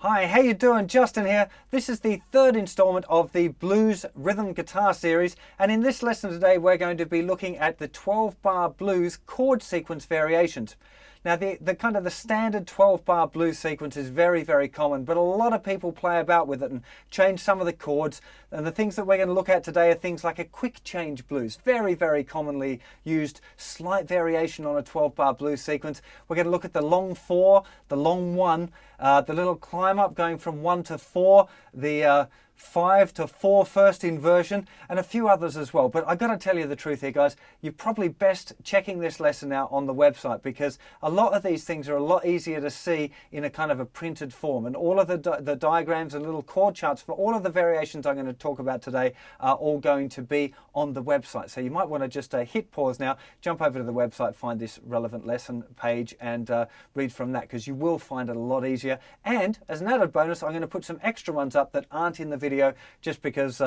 Hi, how you doing? Justin here. This is the third installment of the Blues Rhythm Guitar series, and in this lesson today we're going to be looking at the 12-bar blues chord sequence variations. Now the kind of the standard 12-bar blues sequence is very common, but a lot of people play about with it and change some of the chords, and the things that we're going to look at today are things like a quick change blues, very commonly used, slight variation on a 12-bar blues sequence. We're going to look at the long 4, the long 1, the little climb up going from 1 to 4, the 5 to 4 first inversion, and a few others as well. But I've got to tell you the truth here, guys. You're probably best checking this lesson out on the website, because a lot of these things are a lot easier to see in a kind of a printed form, and all of the diagrams and little chord charts for all of the variations I'm going to talk about today are all going to be on the website. So you might want to just hit pause now, jump over to the website, find this relevant lesson page, and read from that, because you will find it a lot easier. And as an added bonus, I'm going to put some extra ones up that aren't in the video, just because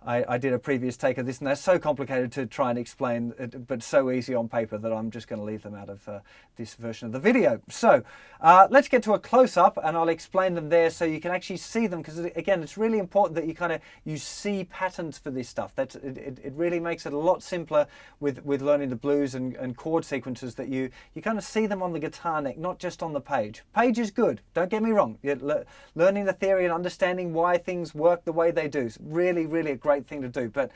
I did a previous take of this and they're so complicated to try and explain, but so easy on paper that I'm just going to leave them out of this version of the video. So let's get to a close-up and I'll explain them there so you can actually see them, because again, it's really important that you see patterns for this stuff. It really makes it a lot simpler with learning the blues and chord sequences, that you kind of see them on the guitar neck, not just on the page. Page is good, don't get me wrong. Learning the theory and understanding why things work the way they do is really a great thing to do, but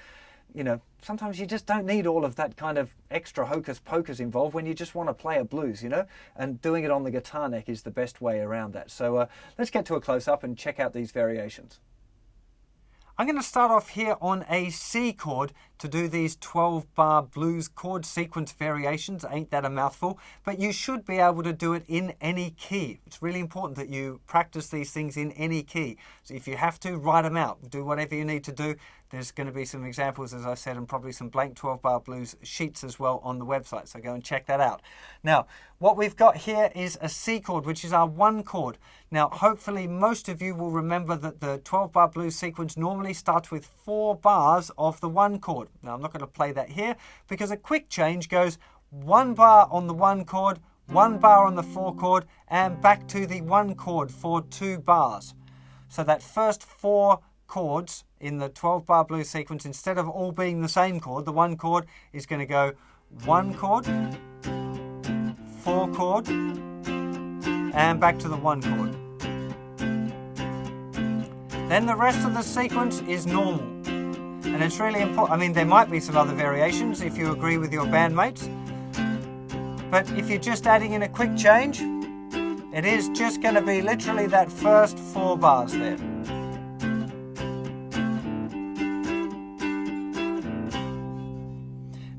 you know, sometimes you just don't need all of that kind of extra hocus pocus involved when you just want to play a blues, you know, and doing it on the guitar neck is the best way around that. So let's get to a close-up and check out these variations. I'm going to start off here on a C chord to do these 12-bar blues chord sequence variations. Ain't that a mouthful? But you should be able to do it in any key. It's really important that you practice these things in any key. So if you have to, write them out. Do whatever you need to do. There's going to be some examples, as I said, and probably some blank 12-bar blues sheets as well on the website. So go and check that out. Now, what we've got here is a C chord, which is our 1 chord. Now, hopefully most of you will remember that the 12-bar blues sequence normally starts with 4 bars of the 1 chord. Now, I'm not going to play that here, because a quick change goes 1 bar on the 1 chord, 1 bar on the 4 chord, and back to the 1 chord for 2 bars. So that first 4 chords in the 12-bar blues sequence, instead of all being the same chord, the 1 chord is going to go 1 chord, 4 chord, and back to the 1 chord. Then the rest of the sequence is normal. And it's really important. I mean, there might be some other variations if you agree with your bandmates. But if you're just adding in a quick change, it is just going to be literally that first 4 bars there.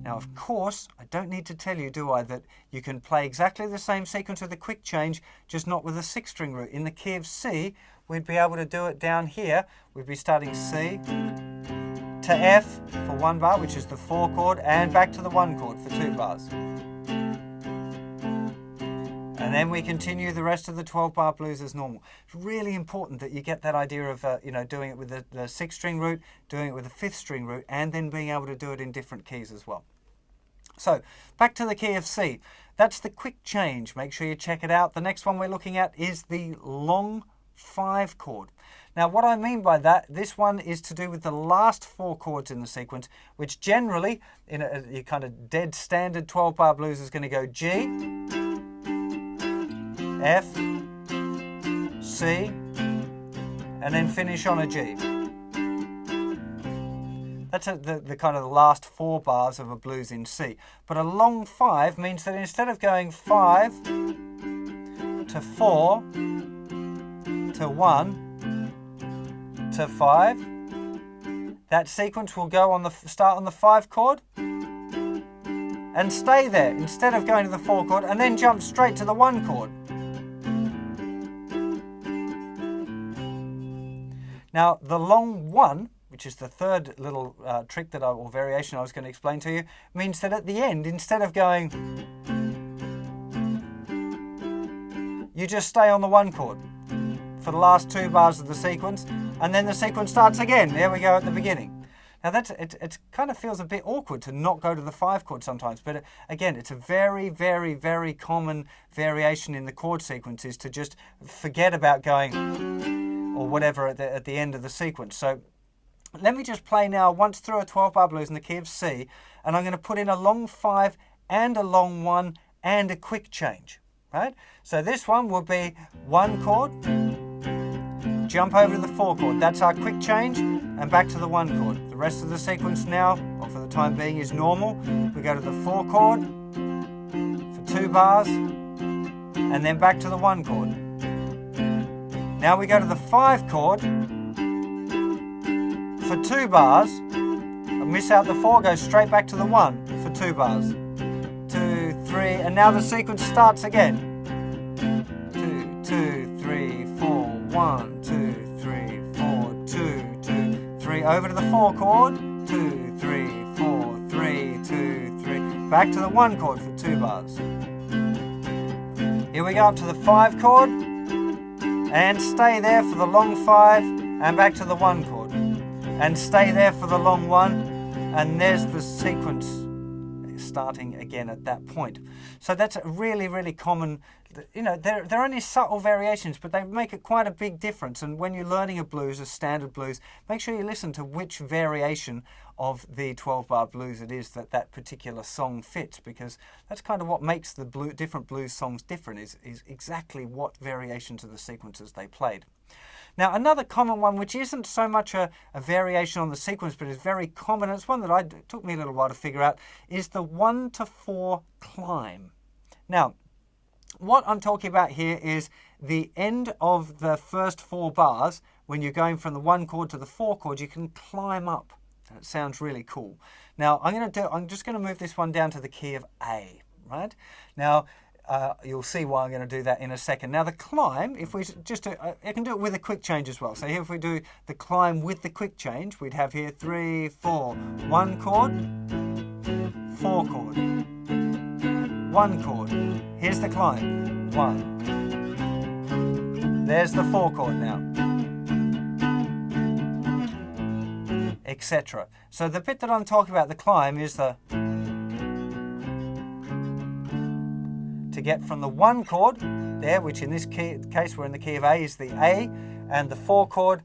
Now, of course, I don't need to tell you, do I, that you can play exactly the same sequence with a quick change, just not with a 6-string root. In the key of C, we'd be able to do it down here. We'd be starting C to F for 1 bar, which is the 4 chord, and back to the 1 chord for 2 bars. And then we continue the rest of the 12-bar blues as normal. It's really important that you get that idea of doing it with the 6-string root, doing it with the 5th-string root, and then being able to do it in different keys as well. So back to the key of C. That's the quick change. Make sure you check it out. The next one we're looking at is the long 5 chord. Now, what I mean by that, this one is to do with the last 4 chords in the sequence, which generally, in a kind of dead standard 12-bar blues, is going to go G, F, C, and then finish on a G. That's the kind of the last 4 bars of a blues in C. But a long 5 means that instead of going 5 to 4 to 1 to 5, that sequence will go on start on the 5 chord and stay there, instead of going to the 4 chord and then jump straight to the 1 chord. Now, the long 1, which is the third little trick or variation I was going to explain to you, means that at the end, instead of going, you just stay on the 1 chord for the last 2 bars of the sequence, and then the sequence starts again. There we go at the beginning. Now it kind of feels a bit awkward to not go to the 5 chord sometimes, but again, it's a very, very, very common variation in the chord sequence is to just forget about going or whatever at the end of the sequence. So let me just play now once through a 12-bar blues in the key of C, and I'm going to put in a long 5 and a long 1 and a quick change, right? So this one will be 1 chord, jump over to the 4 chord. That's our quick change, and back to the 1 chord. The rest of the sequence now, or for the time being, is normal. We go to the 4 chord for 2 bars, and then back to the 1 chord. Now we go to the 5 chord for 2 bars, miss out the 4, go straight back to the 1 for 2 bars. 2, 3, and now the sequence starts again. 2, 2, 3, 4, 1, 2, 3, 4, 2, 2, 3, over to the 4 chord, 2, 3, 4, 3, 2, 3, back to the 1 chord for 2 bars. Here we go up to the 5 chord, and stay there for the long 5, and back to the 1 chord. And stay there for the long 1, and there's the sequence starting again at that point. So that's a really, really common, you know, they're only subtle variations, but they make it quite a big difference. And when you're learning a blues, a standard blues, make sure you listen to which variation of the 12-bar blues it is that particular song fits, because that's kind of what makes the different blues songs different, is exactly what variations of the sequences they played. Now, another common one, which isn't so much a variation on the sequence, but is very common, and it's one that it took me a little while to figure out, is the 1 to 4 climb. Now, what I'm talking about here is the end of the first 4 bars. When you're going from the 1 chord to the 4 chord, you can climb up. And it sounds really cool. Now, I'm just going to move this one down to the key of A, right? Now, you'll see why I'm going to do that in a second. Now the climb, if we just I can do it with a quick change as well. So here if we do the climb with the quick change, we'd have here 3, 4, 1 chord, 4 chord, 1 chord. Here's the climb, 1. There's the 4 chord now, etc. So the bit that I'm talking about, the climb, is the to get from the 1 chord there, which in this case we're in the key of A, is the A, and the 4 chord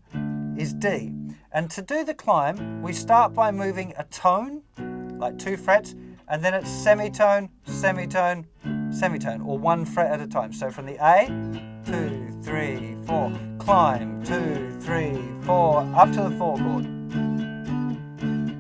is D. And to do the climb, we start by moving a tone, like 2 frets, and then it's semitone, semitone, semitone, or 1 fret at a time. So from the A, 2, 3, 4, climb, 2, 3, 4, up to the 4 chord.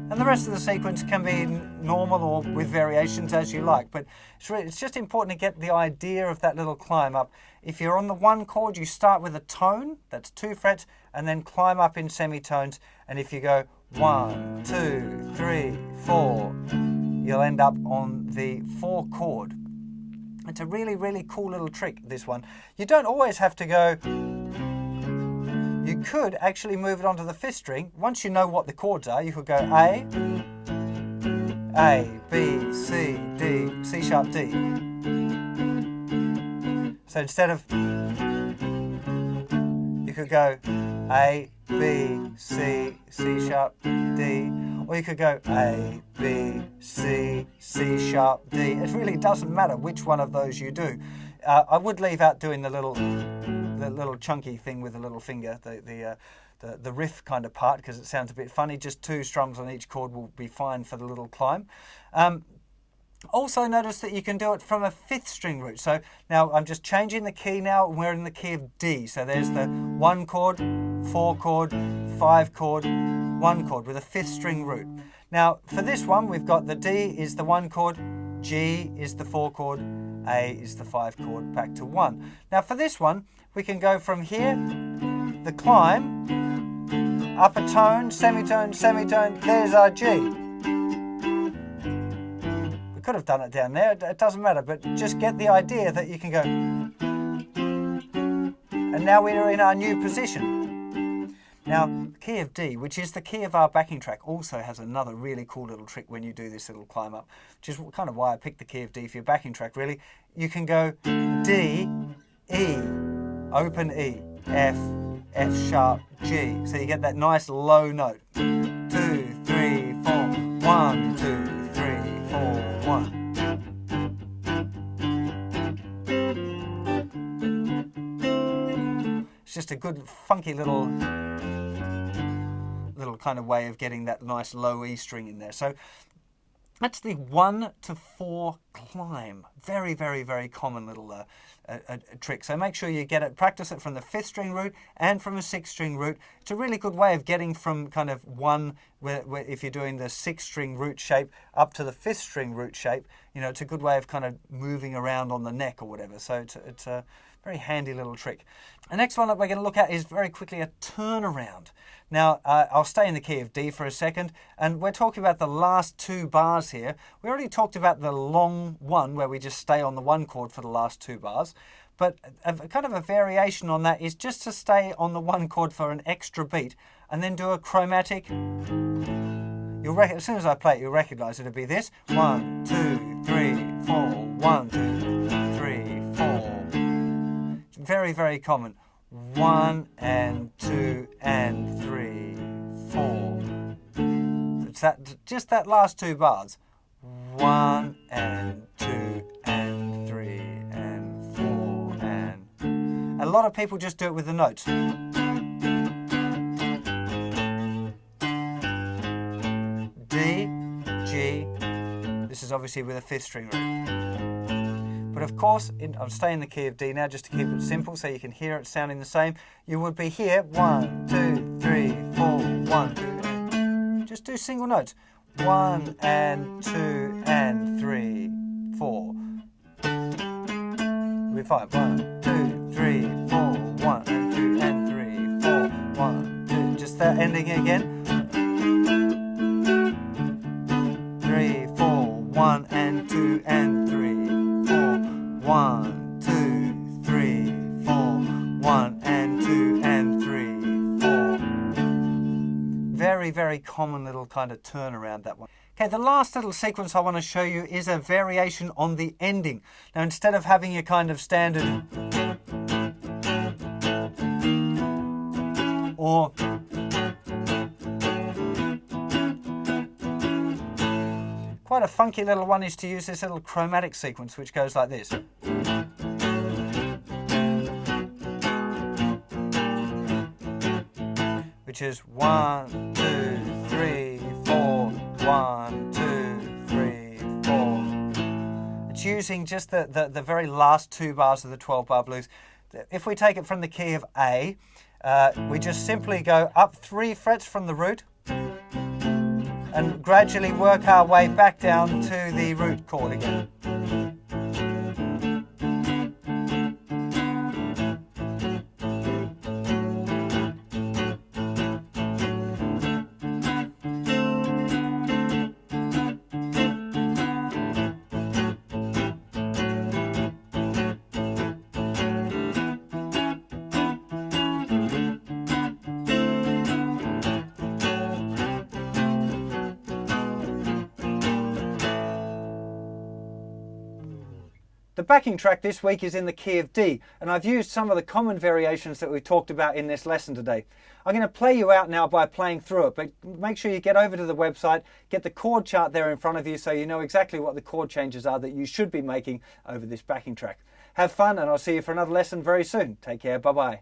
And the rest of the sequence can be normal or with variations as you like, but it's just important to get the idea of that little climb up. If you're on the 1 chord, you start with a tone, that's 2 frets, and then climb up in semitones. And if you go 1, 2, 3, 4, you'll end up on the 4 chord. It's a really, really cool little trick, this one. You don't always have to go. You could actually move it onto the 5th string. Once you know what the chords are, you could go A, B, C, D, C sharp, D. So instead of, you could go A, B, C, C sharp, D, or you could go A, B, C, C sharp, D. It really doesn't matter which one of those you do. I would leave out doing the little chunky thing with the little finger, the riff kind of part, because it sounds a bit funny. Just 2 strums on each chord will be fine for the little climb. Also notice that you can do it from a 5th string root. So now I'm just changing the key now, and we're in the key of D. So there's the 1 chord, 4 chord, 5 chord, 1 chord with a 5th string root. Now for this one, we've got the D is the 1 chord, G is the 4 chord, A is the 5 chord, back to 1. Now for this one, we can go from here, the climb, up a tone, semitone, semitone, there's our G. We could have done it down there, it doesn't matter, but just get the idea that you can go, and now we're in our new position. Now, the key of D, which is the key of our backing track, also has another really cool little trick when you do this little climb up, which is kind of why I picked the key of D for your backing track, really. You can go D, E, open E, F, F sharp, G. So you get that nice low note. 2, 3, just a good funky little kind of way of getting that nice low E string in there. So that's the 1 to 4 climb. Very, very, very common little trick. So make sure you get it, practice it from the 5th string root and from a 6th string root. It's a really good way of getting from kind of 1, where if you're doing the 6th string root shape, up to the 5th string root shape. You know, it's a good way of kind of moving around on the neck or whatever. So it's a very handy little trick. The next one that we're going to look at is very quickly a turnaround. Now, I'll stay in the key of D for a second, and we're talking about the last 2 bars here. We already talked about the long one, where we just stay on the 1 chord for the last 2 bars, but kind of a variation on that is just to stay on the 1 chord for an extra beat, and then do a chromatic. As soon as I play it, you'll recognize it'll be this. 1, 2, 3, 4, 1, 2, 3, 4. It's very, very common. 1 and 2 and 3, 4. It's just that last 2 bars. 1 and 2 and 3 and 4 and. A lot of people just do it with the notes. D, G. This is obviously with a 5th string root. But of course, I'll stay in the key of D now just to keep it simple so you can hear it sounding the same. You would be here, 1, 2, 3, 4, 1, 2, and just do single notes. 1 and 2 and 3, 4. You'll be fine. 1, 2, 3, 4, 1 and 2 and 3, 4, 1, 2. Just that ending again. 3, 4, 1 and 2 and 3. 1, 2, 3, 4, 1 and 2 and 3, 4. Very, very common little kind of turnaround, that one. Okay, the last little sequence I want to show you is a variation on the ending. Now, instead of having your kind of standard or quite a funky little one is to use this little chromatic sequence, which goes like this. Which is 1, 2, 3, 4, 1, 2, 3, 4. It's using just the very last 2 bars of the 12-bar blues. If we take it from the key of A, we just simply go up 3 frets from the root and gradually work our way back down to the root chord again. The backing track this week is in the key of D, and I've used some of the common variations that we talked about in this lesson today. I'm going to play you out now by playing through it, but make sure you get over to the website, get the chord chart there in front of you so you know exactly what the chord changes are that you should be making over this backing track. Have fun, and I'll see you for another lesson very soon. Take care, bye-bye.